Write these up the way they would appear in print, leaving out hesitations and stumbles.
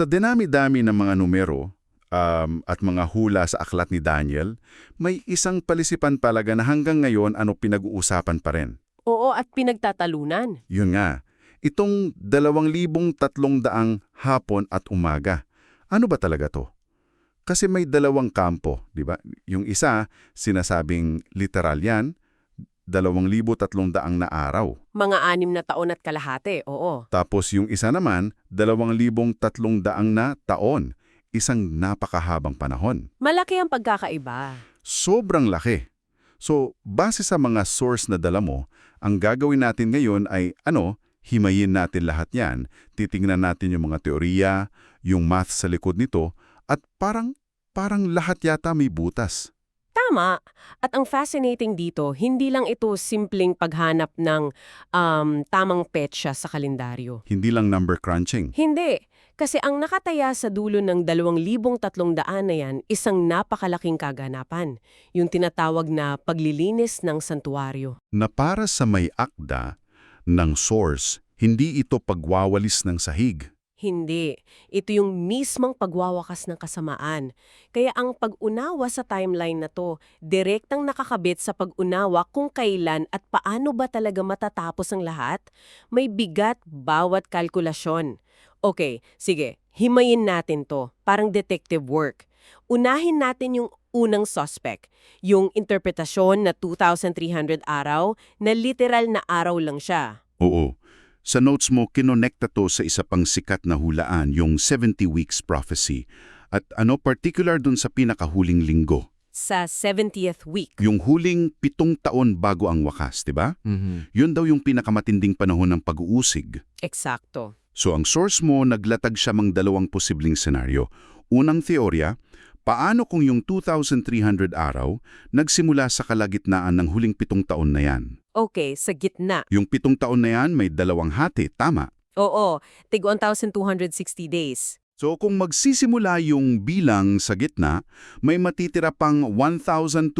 Sa dinami-dami ng mga numero at mga hula sa aklat ni Daniel, may isang palisipan talaga na hanggang ngayon pinag-uusapan pa rin. Oo, at pinagtatalunan. Yun nga, itong 2,300 hapon at umaga. Ano ba talaga to? Kasi may dalawang kampo, di ba? Yung isa, sinasabing literal yan, 2,300 na araw. Mga 6 na taon at kalahati, oo. Tapos yung isa naman, 2,300 na taon. Isang napakahabang panahon. Malaki ang pagkakaiba. Sobrang laki. So, base sa mga source na dala mo, ang gagawin natin ngayon ay himayin natin lahat yan. Titingnan natin yung mga teorya, yung math sa likod nito, at parang lahat yata may butas. Tama. At ang fascinating dito, hindi lang ito simpleng paghanap ng tamang petsa sa kalendaryo. Hindi lang number crunching. Hindi. Kasi ang nakataya sa dulo ng 2,300 na yan, isang napakalaking kaganapan. Yung tinatawag na paglilinis ng santuaryo. Na para sa may akda ng source, hindi ito pagwawalis ng sahig. Hindi. Ito yung mismong pagwawakas ng kasamaan. Kaya ang pag-unawa sa timeline na to, direktang nakakabit sa pag-unawa kung kailan at paano ba talaga matatapos ang lahat. May bigat bawat kalkulasyon. Okay, sige, himayin natin to. Parang detective work. Unahin natin yung unang suspect, yung interpretasyon na 2,300 araw na literal na araw lang siya. Oo. Sa notes mo, kinonekta to sa isa pang sikat na hulaan, yung 70 Weeks Prophecy. At particular dun sa pinakahuling linggo? Sa 70th week. Yung huling 7 taon bago ang wakas, di ba? Yun daw yung pinakamatinding panahon ng pag-uusig. Eksakto. So ang source mo, naglatag siya mang dalawang posibleng senaryo. Unang teorya, paano kung yung 2,300 araw nagsimula sa kalagitnaan ng huling 7 taon na yan? Okay, sa gitna. Yung 7 taon na yan may dalawang hati, tama? Oo, tig 1,260 days. So kung magsisimula yung bilang sa gitna, may matitira pang 1,260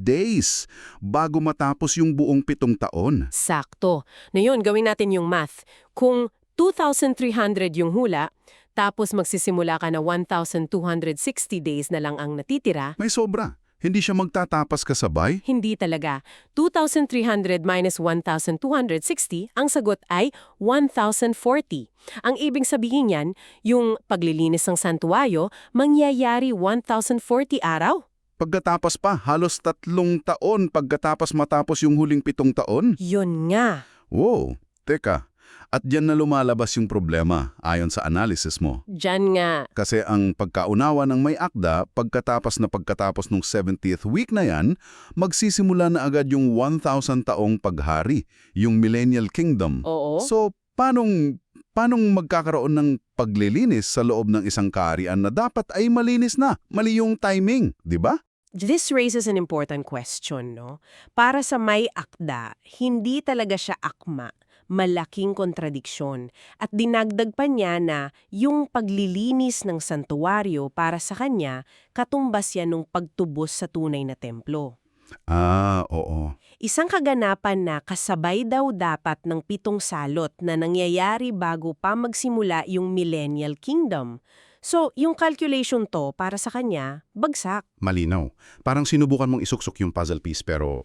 days bago matapos yung buong 7 taon. Sakto. Ngayon, gawin natin yung math. Kung 2,300 yung hula, tapos magsisimula ka na 1,260 days na lang ang natitira, May sobra. Hindi siya magtatapas kasabay? hindi talaga. 2,300 minus 1,260, ang sagot ay 1,040. Ang ibig sabihin yan, yung paglilinis ng santuayo, mangyayari 1,040 araw. Pagkatapos pa, halos 3 taon pagkatapos matapos yung huling 7 taon? Yun nga. Wow, teka. At diyan na lumalabas yung problema, ayon sa analysis mo. Diyan nga. Kasi ang pagkaunawa ng may akda, pagkatapos ng 70th week na yan, magsisimula na agad yung 1,000 taong paghari, yung Millennial Kingdom. Oo. So, paanong magkakaroon ng paglilinis sa loob ng isang kaharian na dapat ay malinis na? Mali yung timing, di ba? This raises an important question, no? Para sa may akda, hindi talaga siya akma. Malaking kontradiksyon. At dinagdag pa niya na yung paglilinis ng santuaryo para sa kanya, katumbas yan ng pagtubos sa tunay na templo. Oo. Isang kaganapan na kasabay daw dapat ng 7 salot na nangyayari bago pa magsimula yung Millennial Kingdom. So, yung calculation to para sa kanya, bagsak. Malinaw. Parang sinubukan mong isuksok yung puzzle piece pero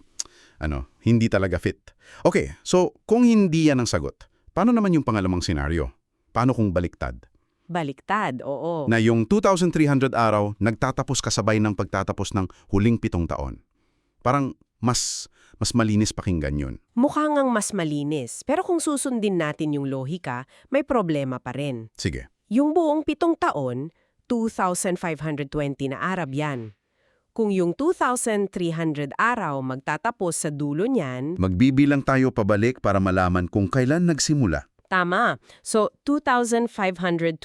hindi talaga fit. Okay, so kung hindi yan ang sagot, paano naman yung pangalamang senaryo? Paano kung baliktad? Baliktad, oo. Na yung 2,300 araw, nagtatapos kasabay ng pagtatapos ng huling 7 taon. Parang mas malinis pakinggan yun. Mukha ngang mas malinis, pero kung susundin natin yung lohika, may problema pa rin. Sige. Yung buong 7 taon, 2,520 na Arab yan. Kung yung 2,300 araw magtatapos sa dulo niyan, Magbibilang tayo pabalik para malaman kung kailan nagsimula. tama. So, 2,520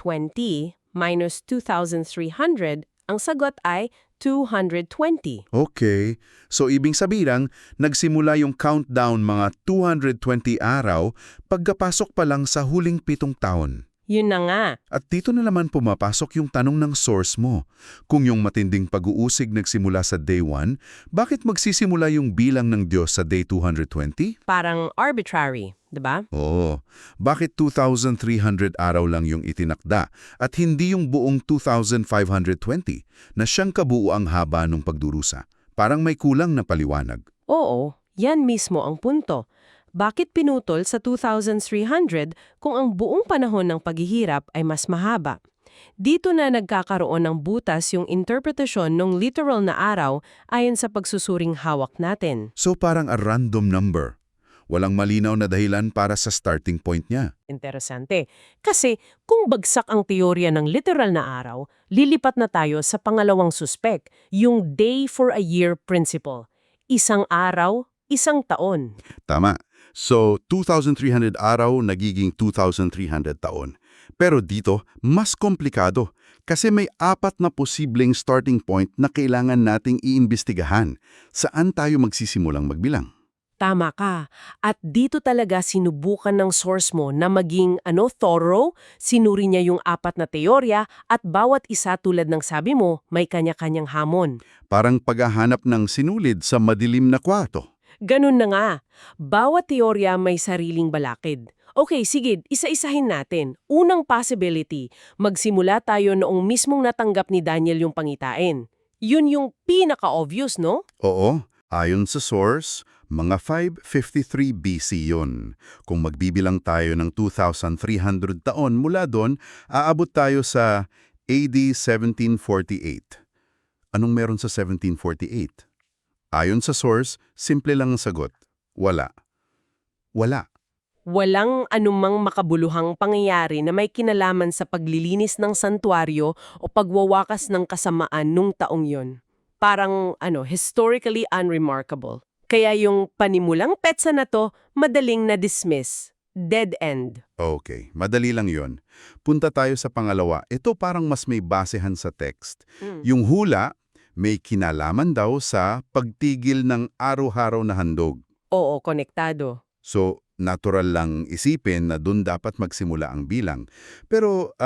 minus 2,300, ang sagot ay 220. Okay. So ibig sabihin, nagsimula yung countdown mga 220 araw pagkapasok pa lang sa huling 7 taon. Yun na nga. At dito na naman pumapasok yung tanong ng source mo. Kung yung matinding pag-uusig nagsimula sa day 1, bakit magsisimula yung bilang ng Diyos sa day 220? Parang arbitrary. 'di ba? Oo. Bakit 2,300 araw lang yung itinakda at hindi yung buong 2,520 na siyang kabuuang haba ng pagdurusa? Parang may kulang na paliwanag. Oo, yan mismo ang punto. Bakit pinutol sa 2,300 kung ang buong panahon ng paghihirap ay mas mahaba? Dito na nagkakaroon ng butas yung interpretasyon ng literal na araw ayon sa pagsusuring hawak natin. So parang a random number. Walang malinaw na dahilan para sa starting point niya. Interesante. Kasi kung bagsak ang teorya ng literal na araw, lilipat na tayo sa pangalawang suspek, yung day for a year principle. Isang araw, isang taon. Tama. So, 2,300 araw nagiging 2,300 taon. Pero dito, mas komplikado kasi may 4 na posibleng starting point na kailangan nating iimbestigahan. Saan tayo magsisimulang magbilang? Tama ka. At dito talaga sinubukan ng source mo na maging thorough, sinuri niya yung 4 na teorya at bawat isa tulad ng sabi mo, may kanya-kanyang hamon. Parang paghahanap ng sinulid sa madilim na kwarto. Ganun na nga. Bawat teorya may sariling balakid. Okay, sige, isa-isahin natin. Unang possibility, magsimula tayo noong mismong natanggap ni Daniel yung pangitain. Yun yung pinaka-obvious, no? Oo, ayon sa source, mga 553 BC yun. Kung magbibilang tayo ng 2,300 taon mula doon, aabot tayo sa AD 1748. Anong meron sa 1748? Ayon sa source, simple lang ang sagot. Wala. Wala. Walang anumang makabuluhang pangyayari na may kinalaman sa paglilinis ng santuaryo o pagwawakas ng kasamaan nung taong yon. Parang, historically unremarkable. Kaya yung panimulang petsa na to, madaling na-dismiss. Dead end. Okay, madali lang yon. Punta tayo sa pangalawa. Ito parang mas may basehan sa text. Yung hula, may kinalaman daw sa pagtigil ng araw-araw na handog. Oo, konektado. So, natural lang isipin na doon dapat magsimula ang bilang. Pero,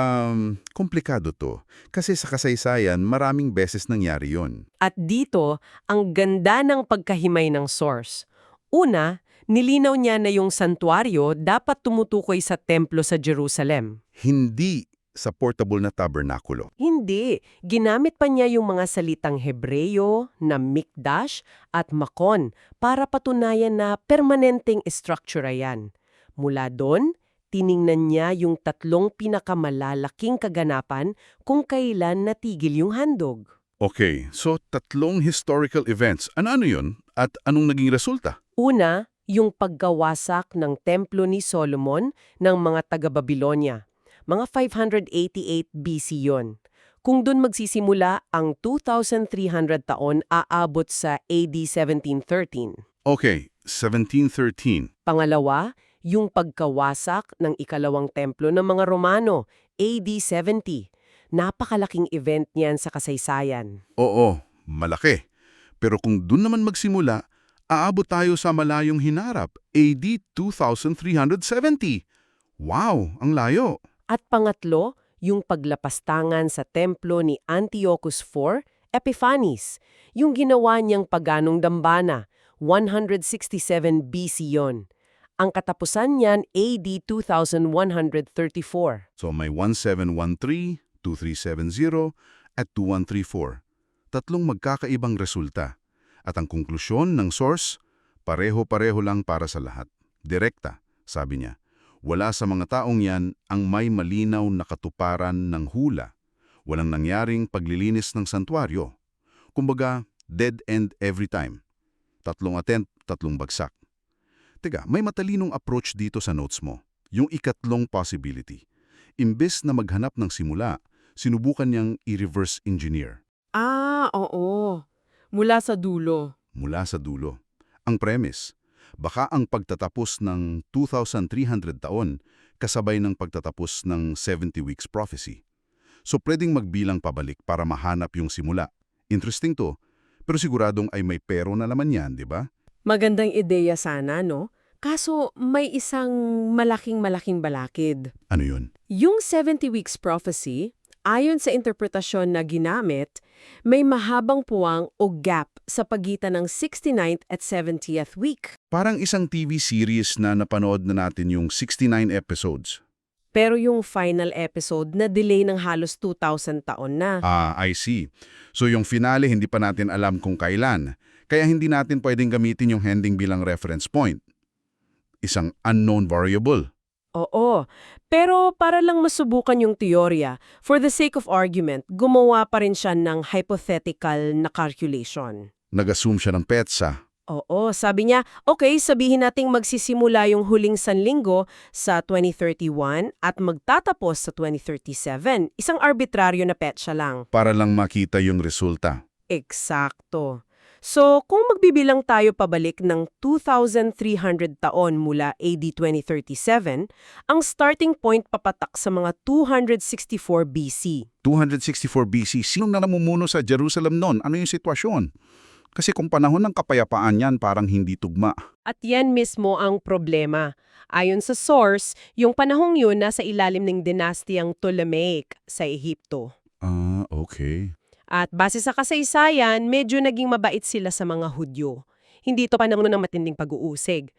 komplikado to. Kasi sa kasaysayan, maraming beses nangyari yon. At dito, ang ganda ng pagkahimay ng source. Una, nilinaw niya na yung santuaryo dapat tumutukoy sa templo sa Jerusalem. Hindi sa portable na tabernakulo. Hindi. Ginamit pa niya yung mga salitang Hebreyo na mikdash at makon para patunayan na permanenteng estruktura yan. Mula doon, tiningnan niya yung 3 pinakamalalaking kaganapan kung kailan natigil yung handog. Okay, so 3 historical events. Ano yun? At anong naging resulta? Una, yung paggawasak ng templo ni Solomon ng mga taga-Babylonia. Mga 588 BC yon. Kung dun magsisimula, ang 2,300 taon aabot sa AD 1713. Okay, 1713. Pangalawa, yung pagkawasak ng ikalawang templo ng mga Romano, AD 70. Napakalaking event niyan sa kasaysayan. Oo, malaki. Pero kung dun naman magsimula, aabot tayo sa malayong hinarap, AD 2370. Wow, ang layo. At pangatlo, yung paglapastangan sa templo ni Antiochus IV, Epiphanes, yung ginawa niyang paganong dambana, 167 BC yon. Ang katapusan niyan AD 2134. So may 1713, 2370, at 2134. 3 magkakaibang resulta. At ang konklusyon ng source, pareho-pareho lang para sa lahat. Direkta, sabi niya. Wala sa mga taong yan ang may malinaw na katuparan ng hula. Walang nangyaring paglilinis ng santuaryo. Kumbaga, dead end every time. 3 attempt, 3 bagsak. Teka, may matalinong approach dito sa notes mo. Yung ikatlong possibility. Imbes na maghanap ng simula, sinubukan niyang i-reverse engineer. Oo. Mula sa dulo. Mula sa dulo. Ang premise, baka ang pagtatapos ng 2,300 taon kasabay ng pagtatapos ng 70 weeks prophecy. So pwedeng magbilang pabalik para mahanap yung simula. Interesting to, pero siguradong ay may pero na naman yan, di ba? Magandang ideya sana, no? Kaso may isang malaking balakid. Ano yun? Yung 70 weeks prophecy, Ayon sa interpretasyon na ginamit, may mahabang puwang o gap sa pagitan ng 69th at 70th week. Parang isang TV series na napanood na natin yung 69 episodes. Pero yung final episode na delay ng halos 2,000 taon na. I see. So yung finale hindi pa natin alam kung kailan. Kaya hindi natin pwedeng gamitin yung ending bilang reference point. Isang unknown variable. Oo. Pero para lang masubukan yung teorya, for the sake of argument, gumawa pa rin siya ng hypothetical na calculation. Nag-assume siya ng petsa. Oo, sabi niya, okay, sabihin nating magsisimula yung huling sanlinggo sa 2031 at magtatapos sa 2037. Isang arbitraryo na petsa lang. Para lang makita yung resulta. Eksakto. So, kung magbibilang tayo pabalik ng 2,300 taon mula AD 2037, ang starting point papatak sa mga 264 BC. 264 BC, sinong namumuno sa Jerusalem noon? Ano yung sitwasyon? Kasi kung panahon ng kapayapaan yan, parang hindi tugma. At yan mismo ang problema. Ayon sa source, yung panahong yun nasa ilalim ng dinastiyang Ptolemaic sa Ehipto. Okay. At base sa kasaysayan, medyo naging mabait sila sa mga Hudyo. Hindi ito panahon ng matinding pag-uusig.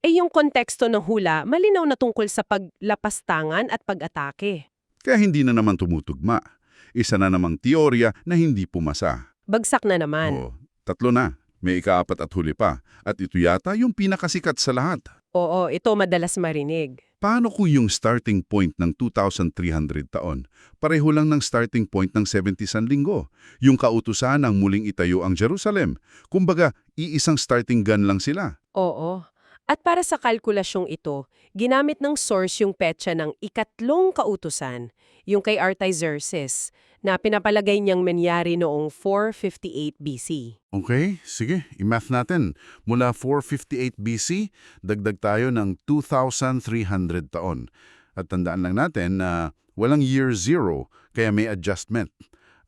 Yung konteksto ng hula, malinaw na tungkol sa paglapastangan at pag-atake. Kaya hindi na naman tumutugma. Isa na namang teorya na hindi pumasa. Bagsak na naman. Tatlo na. May ikaapat at huli pa. At ito yata yung pinakasikat sa lahat. Oo, ito madalas marinig. Paano kung yung starting point ng 2,300 taon, pareho lang ng starting point ng 70 sanlinggo? Yung kautusan ng muling itayo ang Jerusalem. Kumbaga, iisang starting gun lang sila. Oo. At para sa kalkulasyong ito, ginamit ng source yung petsa ng ikatlong kautusan, yung kay Artaxerxes, na pinapalagay niyang mangyari noong 458 BC. Okay, sige, i-math natin. Mula 458 BC, dagdag tayo ng 2,300 taon. At tandaan lang natin na walang year zero, kaya may adjustment.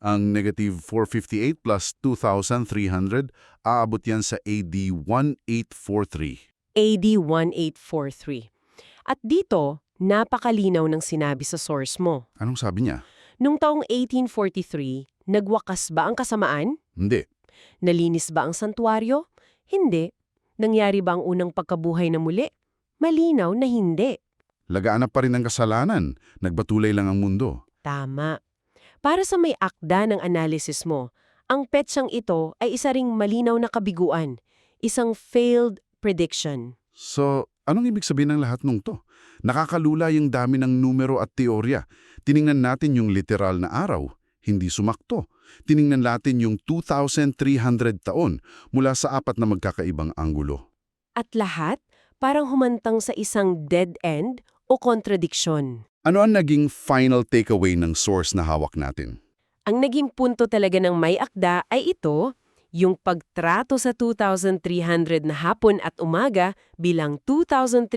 Ang negative 458 plus 2,300, aabot yan sa AD 1843. AD 1843. At dito, napakalinaw ng sinabi sa source mo. Anong sabi niya? Nung taong 1843, nagwakas ba ang kasamaan? Hindi. Nalinis ba ang santuaryo? Hindi. Nangyari ba ang unang pagkabuhay na muli? Malinaw na hindi. Lagaanap pa rin ang kasalanan. Nagbatulay lang ang mundo. Tama. Para sa may akda ng analysis mo, ang petsang ito ay isa ring malinaw na kabiguan, isang failed prediction. So, anong ibig sabihin ng lahat nung to? Nakakalula yung dami ng numero at teorya. Tiningnan natin yung literal na araw, hindi sumakto. Tiningnan natin yung 2,300 taon mula sa apat na magkakaibang anggulo. At lahat parang humantang sa isang dead end o contradiction. Ano ang naging final takeaway ng source na hawak natin? Ang naging punto talaga ng may akda ay ito, yung pagtrato sa 2,300 na hapon at umaga bilang 2,300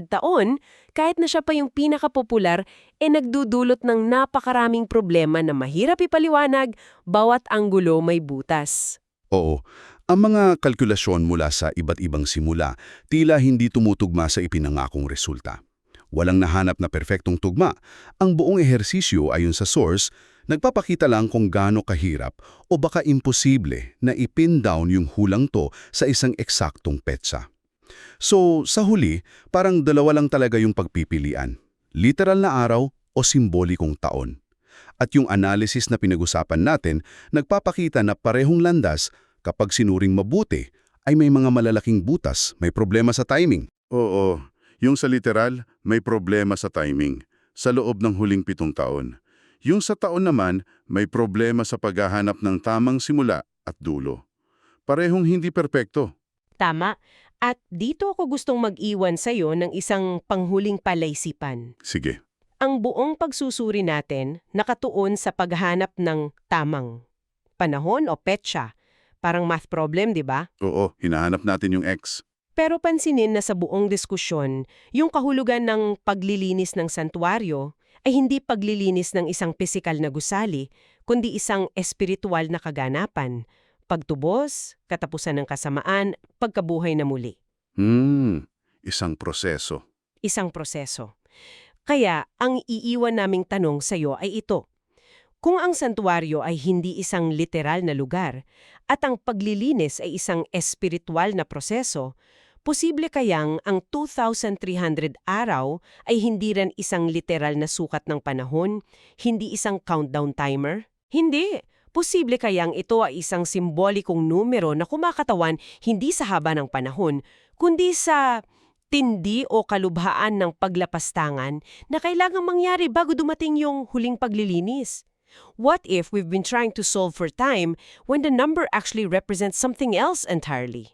taon, kahit na siya pa yung pinakapopular, nagdudulot ng napakaraming problema na mahirap ipaliwanag, bawat anggulo may butas. Oo, ang mga kalkulasyon mula sa iba't ibang simula tila hindi tumutugma sa ipinangakong resulta. Walang nahanap na perpektong tugma. Ang buong ehersisyo ayon sa source, nagpapakita lang kung gaano kahirap o baka imposible na ipin down yung hulang to sa isang eksaktong petsa. So, sa huli, parang dalawa lang talaga yung pagpipilian. Literal na araw o simbolikong taon. At yung analysis na pinag-usapan natin, nagpapakita na parehong landas kapag sinuring mabuti ay may mga malalaking butas, may problema sa timing. Oo, yung sa literal, may problema sa timing. Sa loob ng huling 7 taon. Yung sa taon naman, may problema sa paghahanap ng tamang simula at dulo. Parehong hindi perpekto. Tama. At dito ako gustong mag-iwan sa'yo ng isang panghuling palaisipan. Sige. Ang buong pagsusuri natin nakatuon sa paghanap ng tamang panahon o petsa. Parang math problem, di ba? Oo, hinahanap natin yung X. Pero pansinin na sa buong diskusyon, yung kahulugan ng paglilinis ng santuaryo ay hindi paglilinis ng isang pisikal na gusali, kundi isang espiritual na kaganapan, pagtubos, katapusan ng kasamaan, pagkabuhay na muli. Isang proseso. Isang proseso. Kaya, ang iiwan naming tanong sa iyo ay ito. Kung ang santuario ay hindi isang literal na lugar at ang paglilinis ay isang espiritual na proseso, posible kayang ang 2,300 araw ay hindi rin isang literal na sukat ng panahon, hindi isang countdown timer? Hindi. Posible kayang ito ay isang simbolikong numero na kumakatawan hindi sa haba ng panahon, kundi sa tindi o kalubhaan ng paglapastangan na kailangang mangyari bago dumating yung huling paglilinis. What if we've been trying to solve for time when the number actually represents something else entirely?